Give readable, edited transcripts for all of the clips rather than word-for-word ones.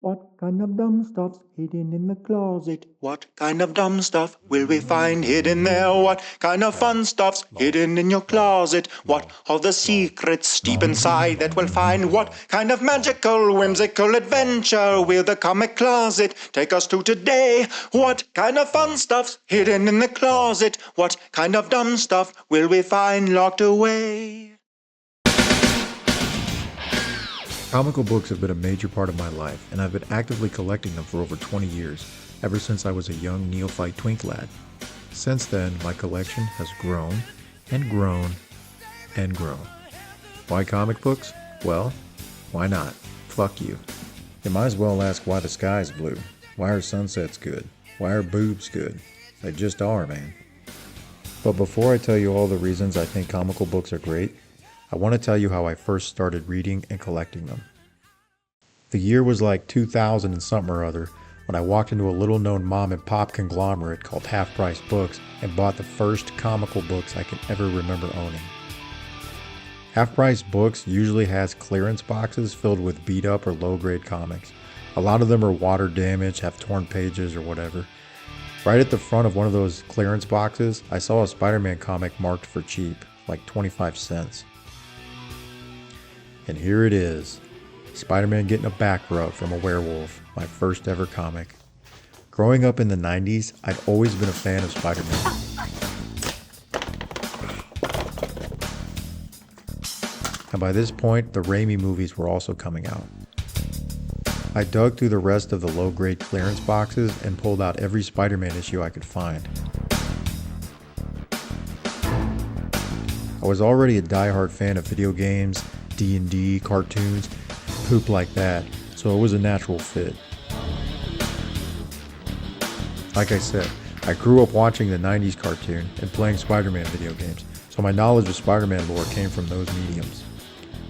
What kind of dumb stuff's hidden in the closet? What kind of dumb stuff will we find hidden there? What kind of fun stuff's hidden in your closet? What are the secrets deep inside that we'll find? What kind of magical, whimsical adventure will the comic closet take us to today? What kind of fun stuff's hidden in the closet? What kind of dumb stuff will we find locked away? Comical books have been a major part of my life, and I've been actively collecting them for over 20 years, ever since I was a young neophyte twink lad. Since then, my collection has grown and grown and grown. Why comic books? Well, why not? Fuck you. You might as well ask why the sky's blue. Why are sunsets good? Why are boobs good? They just are, man. But before I tell you all the reasons I think comical books are great, I want to tell you how I first started reading and collecting them. The year was like 2000 and something or other when I walked into a little known mom and pop conglomerate called Half Price Books and bought the first comical books I can ever remember owning. Half Price Books usually has clearance boxes filled with beat up or low grade comics. A lot of them are water damaged, have torn pages or whatever. Right at the front of one of those clearance boxes, I saw a Spider-Man comic marked for cheap, like 25 cents. And here it is, Spider-Man getting a back rub from a werewolf, my first ever comic. Growing up in the 90s, I'd always been a fan of Spider-Man. And by this point, the Raimi movies were also coming out. I dug through the rest of the low-grade clearance boxes and pulled out every Spider-Man issue I could find. I was already a die-hard fan of video games, D&D, cartoons, poop like that, so it was a natural fit. Like I said, I grew up watching the 90s cartoon and playing Spider-Man video games, so my knowledge of Spider-Man lore came from those mediums.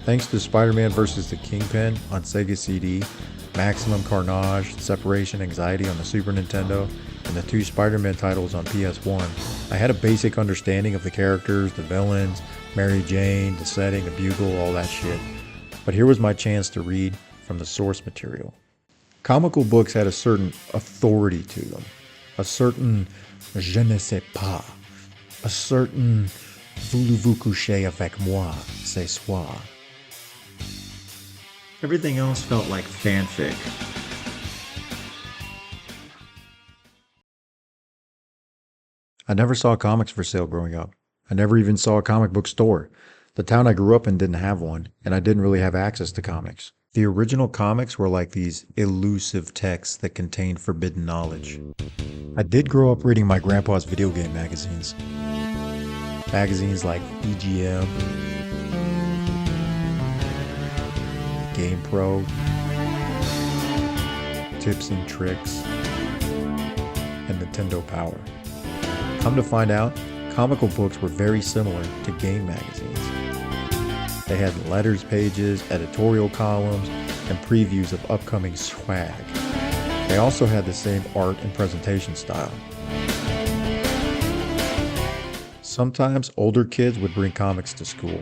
Thanks to Spider-Man vs. the Kingpin on Sega CD, Maximum Carnage, Separation Anxiety on the Super Nintendo, and the two Spider-Man titles on PS1, I had a basic understanding of the characters, the villains, Mary Jane, the setting, the bugle, all that shit. But here was my chance to read from the source material. Comical books had a certain authority to them, a certain je ne sais pas, a certain voulez-vous coucher avec moi ce soir. Everything else felt like fanfic. I never saw comics for sale growing up. I never even saw a comic book store. The town I grew up in didn't have one, and I didn't really have access to comics. The original comics were like these elusive texts that contained forbidden knowledge. I did grow up reading my grandpa's video game magazines. Magazines like EGM, Game Pro, Tips and Tricks, and Nintendo Power. Come to find out, comical books were very similar to game magazines. They had letters pages, editorial columns, and previews of upcoming swag. They also had the same art and presentation style. Sometimes older kids would bring comics to school.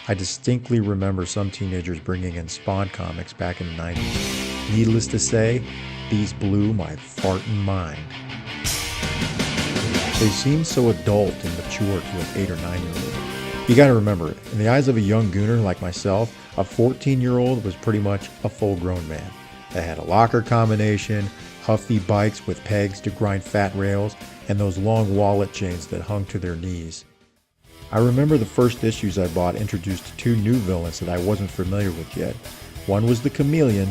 I distinctly remember some teenagers bringing in Spawn comics back in the 90s. Needless to say, these blew my fartin' mind. They seemed so adult and mature to an 8 or 9 year old. You gotta remember, in the eyes of a young gooner like myself, a 14-year-old was pretty much a full-grown man. They had a locker combination, huffy bikes with pegs to grind fat rails, and those long wallet chains that hung to their knees. I remember the first issues I bought introduced two new villains that I wasn't familiar with yet. One was the Chameleon,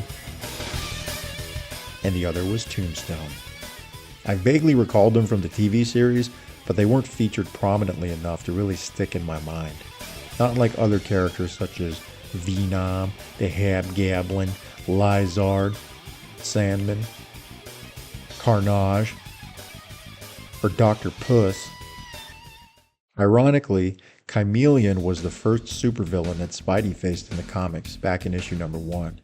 and the other was Tombstone. I vaguely recalled them from the TV series, but they weren't featured prominently enough to really stick in my mind. Not like other characters such as Venom, the Hobgoblin, Lizard, Sandman, Carnage, or Dr. Puss. Ironically, Chameleon was the first supervillain that Spidey faced in the comics back in issue number 1.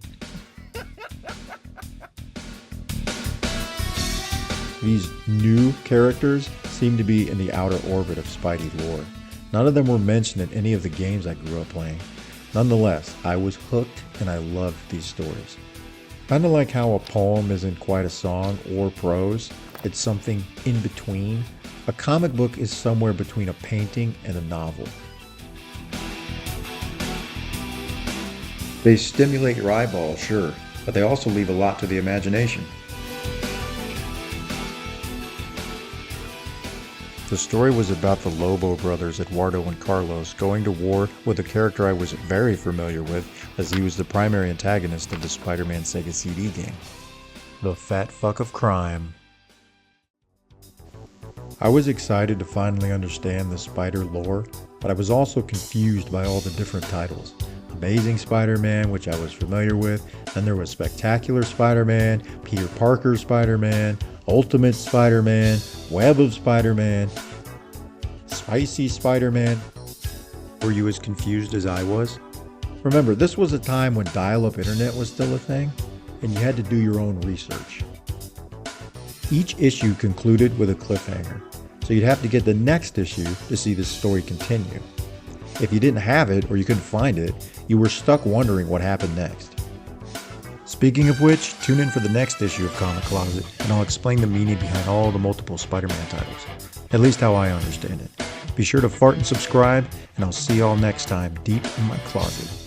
These new characters seem to be in the outer orbit of Spidey lore. None of them were mentioned in any of the games I grew up playing. Nonetheless, I was hooked and I loved these stories. Kind of like how a poem isn't quite a song or prose, it's something in between. A comic book is somewhere between a painting and a novel. They stimulate your eyeballs, sure, but they also leave a lot to the imagination. The story was about the Lobo brothers, Eduardo and Carlos, going to war with a character I was very familiar with, as he was the primary antagonist of the Spider-Man Sega CD game. The Fat Fuck of Crime. I was excited to finally understand the Spider lore, but I was also confused by all the different titles. Amazing Spider-Man, which I was familiar with, then there was Spectacular Spider-Man, Peter Parker Spider-Man, Ultimate Spider-Man, Web of Spider-Man, Spicy Spider-Man. Were you as confused as I was? Remember, this was a time when dial-up internet was still a thing, and you had to do your own research. Each issue concluded with a cliffhanger, so you'd have to get the next issue to see the story continue. If you didn't have it or you couldn't find it, you were stuck wondering what happened next. Speaking of which, tune in for the next issue of Comic Closet, and I'll explain the meaning behind all the multiple Spider-Man titles, at least how I understand it. Be sure to fart and subscribe, and I'll see y'all next time deep in my closet.